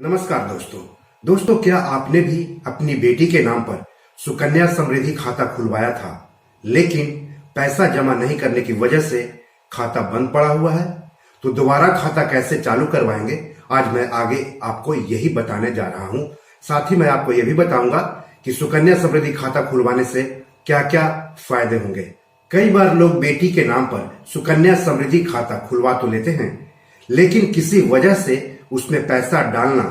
नमस्कार दोस्तों, क्या आपने भी अपनी बेटी के नाम पर सुकन्या समृद्धि खाता खुलवाया था, लेकिन पैसा जमा नहीं करने की वजह से खाता बंद पड़ा हुआ है? तो दोबारा खाता कैसे चालू करवाएंगे, आज मैं आगे आपको यही बताने जा रहा हूं। साथ ही मैं आपको यह भी बताऊंगा कि सुकन्या समृद्धि खाता खुलवाने से क्या क्या फायदे होंगे। कई बार लोग बेटी के नाम पर सुकन्या समृद्धि खाता खुलवा तो लेते हैं, लेकिन किसी वजह से उसमें पैसा डालना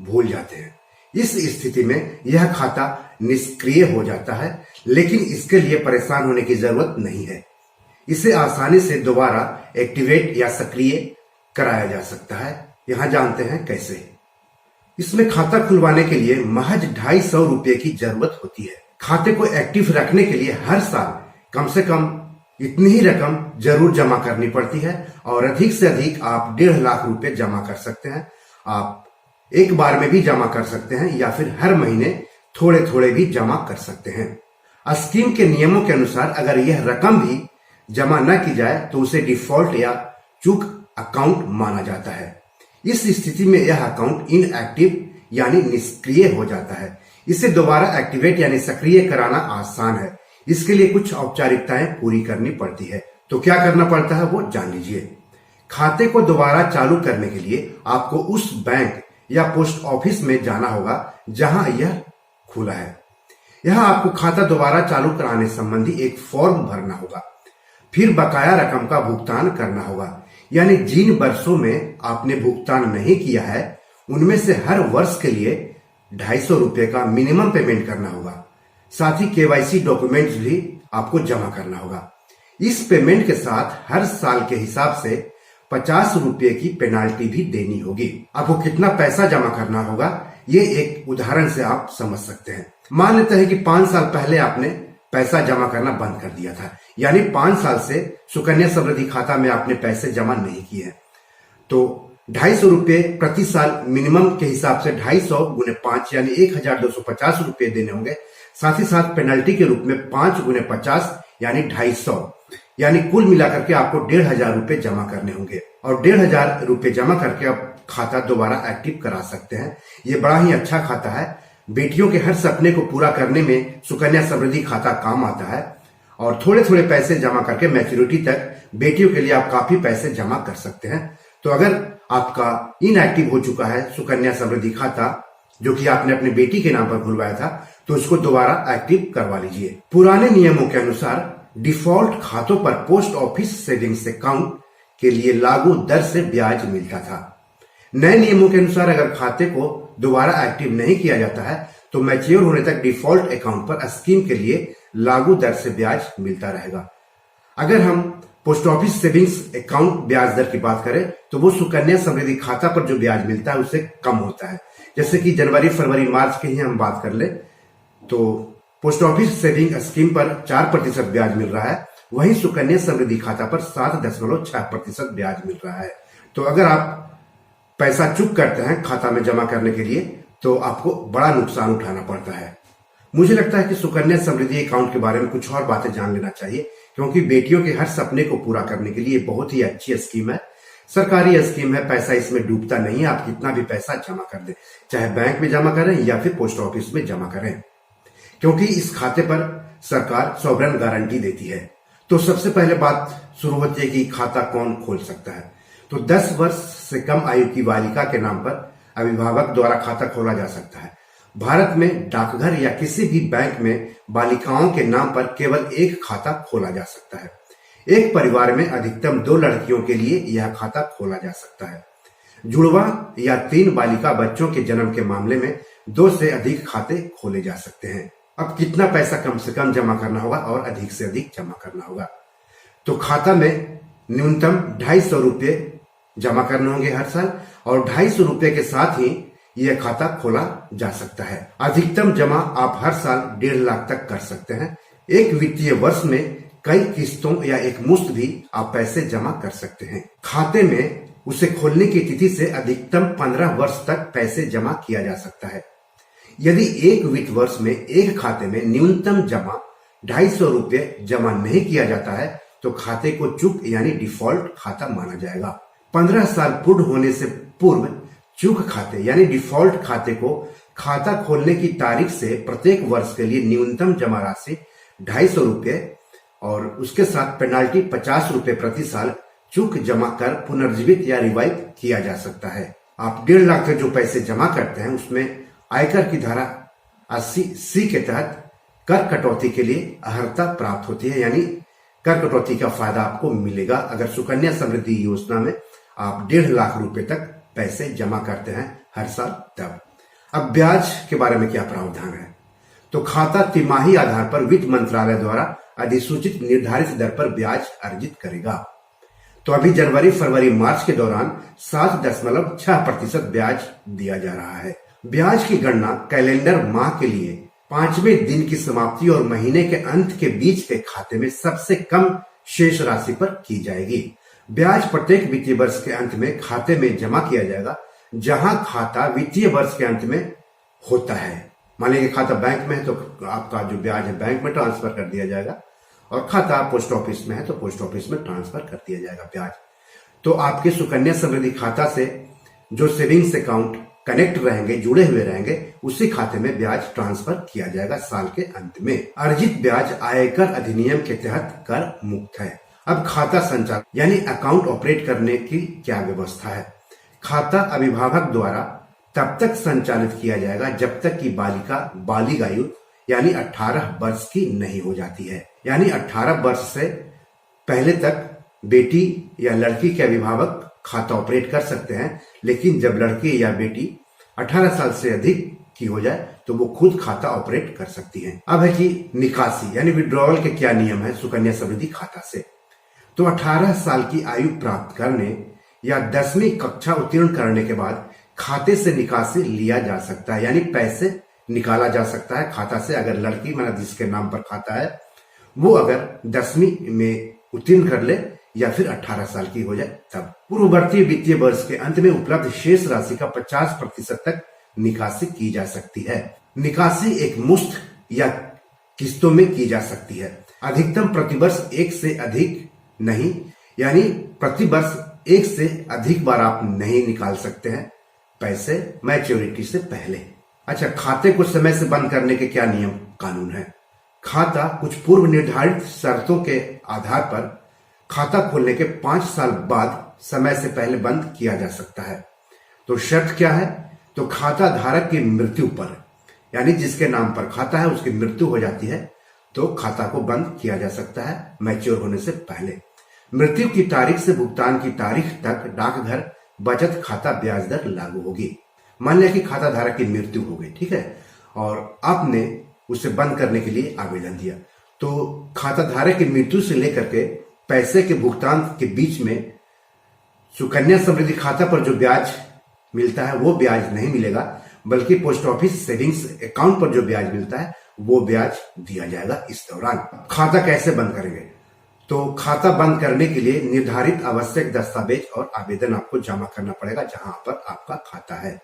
भूल जाते हैं। इस स्थिति में यह खाता निष्क्रिय हो जाता है, लेकिन इसके लिए परेशान होने की जरूरत नहीं है। इसे आसानी से दोबारा एक्टिवेट या सक्रिय कराया जा सकता है। यहां जानते हैं कैसे। इसमें खाता खुलवाने के लिए महज 250 रुपये की जरूरत होती है। खाते को एक्टिव रखने के लिए हर साल कम से कम इतनी ही रकम जरूर जमा करनी पड़ती है और अधिक से अधिक आप 1.5 लाख रुपए जमा कर सकते हैं। आप एक बार में भी जमा कर सकते हैं या फिर हर महीने थोड़े थोड़े भी जमा कर सकते हैं। स्कीम के नियमों के अनुसार अगर यह रकम भी जमा न की जाए तो उसे डिफॉल्ट या चूक अकाउंट माना जाता है। इस स्थिति में यह अकाउंट इनएक्टिव यानी निष्क्रिय हो जाता है। इसे दोबारा एक्टिवेट यानी सक्रिय कराना आसान है। इसके लिए कुछ औपचारिकताएं पूरी करनी पड़ती है। तो क्या करना पड़ता है वो जान लीजिए। खाते को दोबारा चालू करने के लिए आपको उस बैंक या पोस्ट ऑफिस में जाना होगा जहां यह खुला है। यहां आपको खाता दोबारा चालू कराने संबंधी एक फॉर्म भरना होगा। फिर बकाया रकम का भुगतान करना होगा, यानी जिन वर्षों में आपने भुगतान नहीं किया है उनमें से हर वर्ष के लिए 250 रुपये का मिनिमम पेमेंट करना होगा। साथ ही केवाईसी डॉक्यूमेंट्स भी आपको जमा करना होगा। इस पेमेंट के साथ हर साल के हिसाब से 50 रुपये की पेनाल्टी भी देनी होगी। आपको कितना पैसा जमा करना होगा ये एक उदाहरण से आप समझ सकते हैं। मान लेते हैं कि 5 साल पहले आपने पैसा जमा करना बंद कर दिया था, यानी 5 साल से सुकन्या समृद्धि खाता में आपने पैसे जमा नहीं किए, तो 250 रुपये प्रति साल मिनिमम के हिसाब से 250 गुने 5 यानी 1250 रुपये देने होंगे। साथ ही साथ पेनल्टी के रूप में 5 गुने 50 यानी 250, यानी कुल मिलाकर के आपको 1500 रुपये जमा करने होंगे। और 1500 रुपये जमा करके आप खाता दोबारा एक्टिव करा सकते हैं। ये बड़ा ही अच्छा खाता है। बेटियों के हर सपने को पूरा करने में सुकन्या समृद्धि खाता काम आता है। और थोड़े थोड़े पैसे जमा करके मैच्योरिटी तक बेटियों के लिए आप काफी पैसे जमा कर सकते हैं। तो अगर आपका इनएक्टिव हो चुका है सुकन्या समृद्धि खाता, जो कि आपने अपनी बेटी के नाम पर खुलवाया था, तो इसको दोबारा एक्टिव करवा लीजिए। पुराने नियमों के अनुसार डिफॉल्ट खातों पर पोस्ट ऑफिस सेविंग्स अकाउंट के लिए लागू दर से ब्याज मिलता था। नए नियमों के अनुसार अगर खाते को दोबारा एक्टिव नहीं किया जाता है तो मैच्योर होने तक डिफॉल्ट अकाउंट पर स्कीम के लिए लागू दर से ब्याज मिलता रहेगा। अगर हम पोस्ट ऑफिस सेविंग्स अकाउंट ब्याज दर की बात करें तो वो सुकन्या समृद्धि खाता पर जो ब्याज मिलता है उससे कम होता है। जैसे कि जनवरी, फरवरी, मार्च की ही हम बात कर ले तो पोस्ट ऑफिस सेविंग स्कीम पर 4% ब्याज मिल रहा है, वहीं सुकन्या समृद्धि खाता पर 7.6% ब्याज मिल रहा है। तो अगर आप पैसा चुक करते हैं खाता में जमा करने के लिए तो आपको बड़ा नुकसान उठाना पड़ता है। मुझे लगता है कि सुकन्या समृद्धि अकाउंट के बारे में कुछ और बातें जान लेना चाहिए, क्योंकि बेटियों के हर सपने को पूरा करने के लिए बहुत ही अच्छी स्कीम है। सरकारी स्कीम है, पैसा इसमें डूबता नहीं है। आप कितना भी पैसा जमा कर दें, चाहे बैंक में जमा करें या फिर पोस्ट ऑफिस में जमा करें, क्योंकि इस खाते पर सरकार सॉवरेन गारंटी देती है। तो सबसे पहले बात शुरू होती है कि खाता कौन खोल सकता है। तो 10 वर्ष से कम आयु की बालिका के नाम पर अभिभावक द्वारा खाता खोला जा सकता है। भारत में डाकघर या किसी भी बैंक में बालिकाओं के नाम पर केवल एक खाता खोला जा सकता है। एक परिवार में अधिकतम 2 लड़कियों के लिए यह खाता खोला जा सकता है। जुड़वा या 3 बालिका बच्चों के जन्म के मामले में 2 से अधिक खाते खोले जा सकते हैं। अब कितना पैसा कम से कम जमा करना होगा और अधिक से अधिक जमा करना होगा, तो खाता में न्यूनतम 250 रुपये जमा करने होंगे हर साल, और 250 रुपये के साथ ही यह खाता खोला जा सकता है। अधिकतम जमा आप हर साल 1.5 लाख तक कर सकते हैं। एक वित्तीय वर्ष में कई किस्तों या एक मुश्त भी आप पैसे जमा कर सकते हैं। खाते में उसे खोलने की तिथि से अधिकतम 15 वर्ष तक पैसे जमा किया जा सकता है। यदि एक वित्त वर्ष में एक खाते में न्यूनतम जमा 250 रुपये जमा नहीं किया जाता है तो खाते को चूक यानी डिफॉल्ट खाता माना जाएगा। 15 साल पूर्ण होने से पूर्व चूक खाते यानी डिफॉल्ट खाते को खाता खोलने की तारीख से प्रत्येक वर्ष के लिए न्यूनतम जमा राशि 250 रुपये और उसके साथ पेनाल्टी 50 रुपये प्रति साल चूक जमा कर पुनर्जीवित या रिवाइव किया जा सकता है। आप 1.5 लाख तक जो पैसे जमा करते हैं उसमें आयकर की धारा 80C के तहत कर कटौती के लिए अर्हता प्राप्त होती है, यानी कर कटौती का फायदा आपको मिलेगा अगर सुकन्या समृद्धि योजना में आप 1.5 लाख रुपए तक पैसे जमा करते हैं हर साल तब। अब ब्याज के बारे में क्या प्रावधान है, तो खाता तिमाही आधार पर वित्त मंत्रालय द्वारा अधिसूचित निर्धारित दर पर ब्याज अर्जित करेगा। तो अभी जनवरी, फरवरी, मार्च के दौरान 7.6% ब्याज दिया जा रहा है। ब्याज की गणना कैलेंडर माह के लिए 5वें दिन की समाप्ति और महीने के अंत के बीच के खाते में सबसे कम शेष राशि पर की जाएगी। ब्याज प्रत्येक वित्तीय वर्ष के अंत में खाते में जमा किया जाएगा जहां खाता वित्तीय वर्ष के अंत में होता है। मान लीजिए खाता बैंक में है तो आपका जो ब्याज है बैंक में ट्रांसफर कर दिया जाएगा और खाता पोस्ट ऑफिस में है तो पोस्ट ऑफिस में ट्रांसफर कर दिया जाएगा ब्याज। तो आपके सुकन्या समृद्धि खाता से जो सेविंग्स अकाउंट कनेक्ट रहेंगे, जुड़े हुए रहेंगे, उसी खाते में ब्याज ट्रांसफर किया जाएगा साल के अंत में। अर्जित ब्याज आयकर अधिनियम के तहत कर मुक्त है। अब खाता संचालन यानी अकाउंट ऑपरेट करने की क्या व्यवस्था है। खाता अभिभावक द्वारा तब तक संचालित किया जाएगा जब तक कि बालिका बालिग आयु यानी 18 वर्ष की नहीं हो जाती है। यानी 18 वर्ष से पहले तक बेटी या लड़की के अभिभावक खाता ऑपरेट कर सकते हैं, लेकिन जब लड़की या बेटी 18 साल से अधिक की हो जाए तो वो खुद खाता ऑपरेट कर सकती हैं। अब है कि निकासी यानी विड्रॉवल के क्या नियम है सुकन्या समृद्धि खाता से। तो 18 साल की आयु प्राप्त करने या 10वीं कक्षा उत्तीर्ण करने के बाद खाते से निकासी लिया जा सकता है, यानी पैसे निकाला जा सकता है खाता से। अगर लड़की माना जिसके नाम पर खाता है वो अगर 10वीं में उत्तीर्ण कर ले या फिर 18 साल की हो जाए तब। पूर्ववर्ती वित्तीय वर्ष के अंत में उपलब्ध शेष राशि का 50% तक निकासी की जा सकती है। निकासी एक मुश्त या किस्तों में की जा सकती है। अधिकतम प्रतिवर्ष 1 से अधिक नहीं, यानी प्रति वर्ष 1 से अधिक बार आप नहीं निकाल सकते हैं पैसे मैच्योरिटी से पहले। अच्छा, खाते को समय से बंद करने के क्या नियम कानून है। खाता कुछ पूर्व निर्धारित शर्तों के आधार पर खाता खोलने के 5 साल बाद समय से पहले बंद किया जा सकता है। तो शर्त क्या है, तो खाता धारक की मृत्यु पर, यानी जिसके नाम पर खाता है उसकी मृत्यु हो जाती है तो खाता को बंद किया जा सकता है मैच्योर होने से पहले। मृत्यु की तारीख से भुगतान की तारीख तक डाकघर बचत खाता ब्याज दर लागू होगी। मान लिया कि खाता धारक की मृत्यु हो गई, ठीक है, और आपने उसे बंद करने के लिए आवेदन दिया, तो खाता धारक की मृत्यु से लेकर के पैसे के भुगतान के बीच में सुकन्या समृद्धि खाता पर जो ब्याज मिलता है वो ब्याज नहीं मिलेगा, बल्कि पोस्ट ऑफिस सेविंग्स अकाउंट पर जो ब्याज मिलता है वो ब्याज दिया जाएगा इस दौरान। खाता कैसे बंद करेंगे, तो खाता बंद करने के लिए निर्धारित आवश्यक दस्तावेज और आवेदन आपको जमा करना पड़ेगा जहां पर आपका खाता है।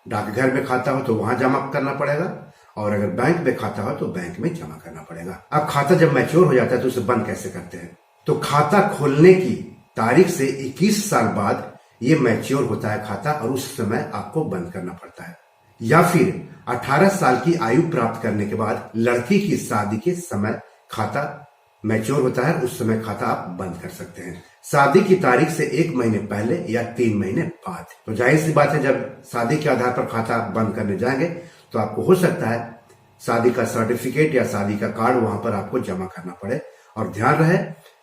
डाकघर में खाता हो तो वहां जमा करना पड़ेगा और अगर बैंक में खाता हो तो बैंक में जमा करना पड़ेगा। अब खाता जब मैच्योर हो जाता है तो उसे बंद कैसे करते हैं, तो खाता खोलने की तारीख से 21 साल बाद ये मैच्योर होता है खाता और उस समय आपको बंद करना पड़ता है। या फिर 18 साल की आयु प्राप्त करने के बाद लड़की की शादी के समय खाता मैच्योर होता है, उस समय खाता आप बंद कर सकते हैं। शादी की तारीख से 1 महीने पहले या 3 महीने बाद। तो जाहिर सी बात है जब शादी के आधार पर खाता बंद करने जाएंगे तो आपको हो सकता है शादी का सर्टिफिकेट या शादी का कार्ड वहां पर आपको जमा करना पड़े। और ध्यान रहे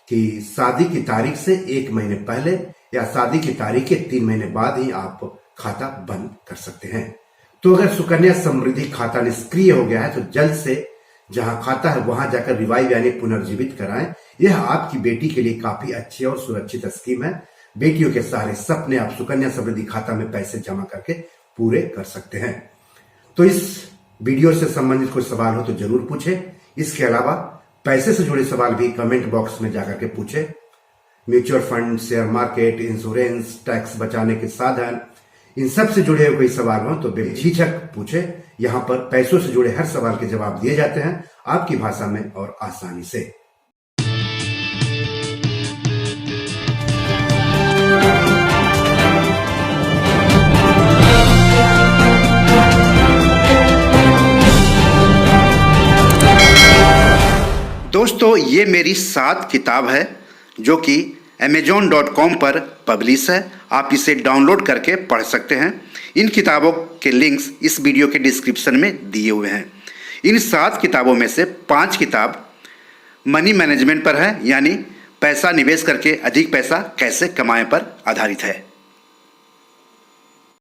कि शादी की तारीख से 1 महीने पहले या शादी की तारीख के 3 महीने बाद ही आप खाता बंद कर सकते हैं। तो अगर सुकन्या समृद्धि खाता निष्क्रिय हो गया है तो जल्द से जहां खाता है वहां जाकर रिवाइव यानी पुनर्जीवित कराएं। यह आपकी बेटी के लिए काफी अच्छी और सुरक्षित स्कीम है। बेटियों के सारे सपने आप सुकन्या समृद्धि खाता में पैसे जमा करके पूरे कर सकते हैं। तो इस वीडियो से संबंधित कोई सवाल हो तो जरूर पूछे। इसके अलावा पैसे से जुड़े सवाल भी कमेंट बॉक्स में जाकर के पूछे। Mutual fund, share market, insurance, tax बचाने के साधन, इन सब से जुड़े हुए कोई सवाल हो तो बेझिझक पूछे। यहाँ पर पैसों से जुड़े हर सवाल के जवाब दिए जाते हैं आपकी भाषा में और आसानी से। दोस्तों ये मेरी 7 किताब है जो कि amazon.com पर पब्लिश है। आप इसे डाउनलोड करके पढ़ सकते हैं। इन किताबों के लिंक्स इस वीडियो के डिस्क्रिप्शन में दिए हुए हैं। इन 7 किताबों में से 5 किताब मनी मैनेजमेंट पर है, यानी पैसा निवेश करके अधिक पैसा कैसे कमाएं पर आधारित है।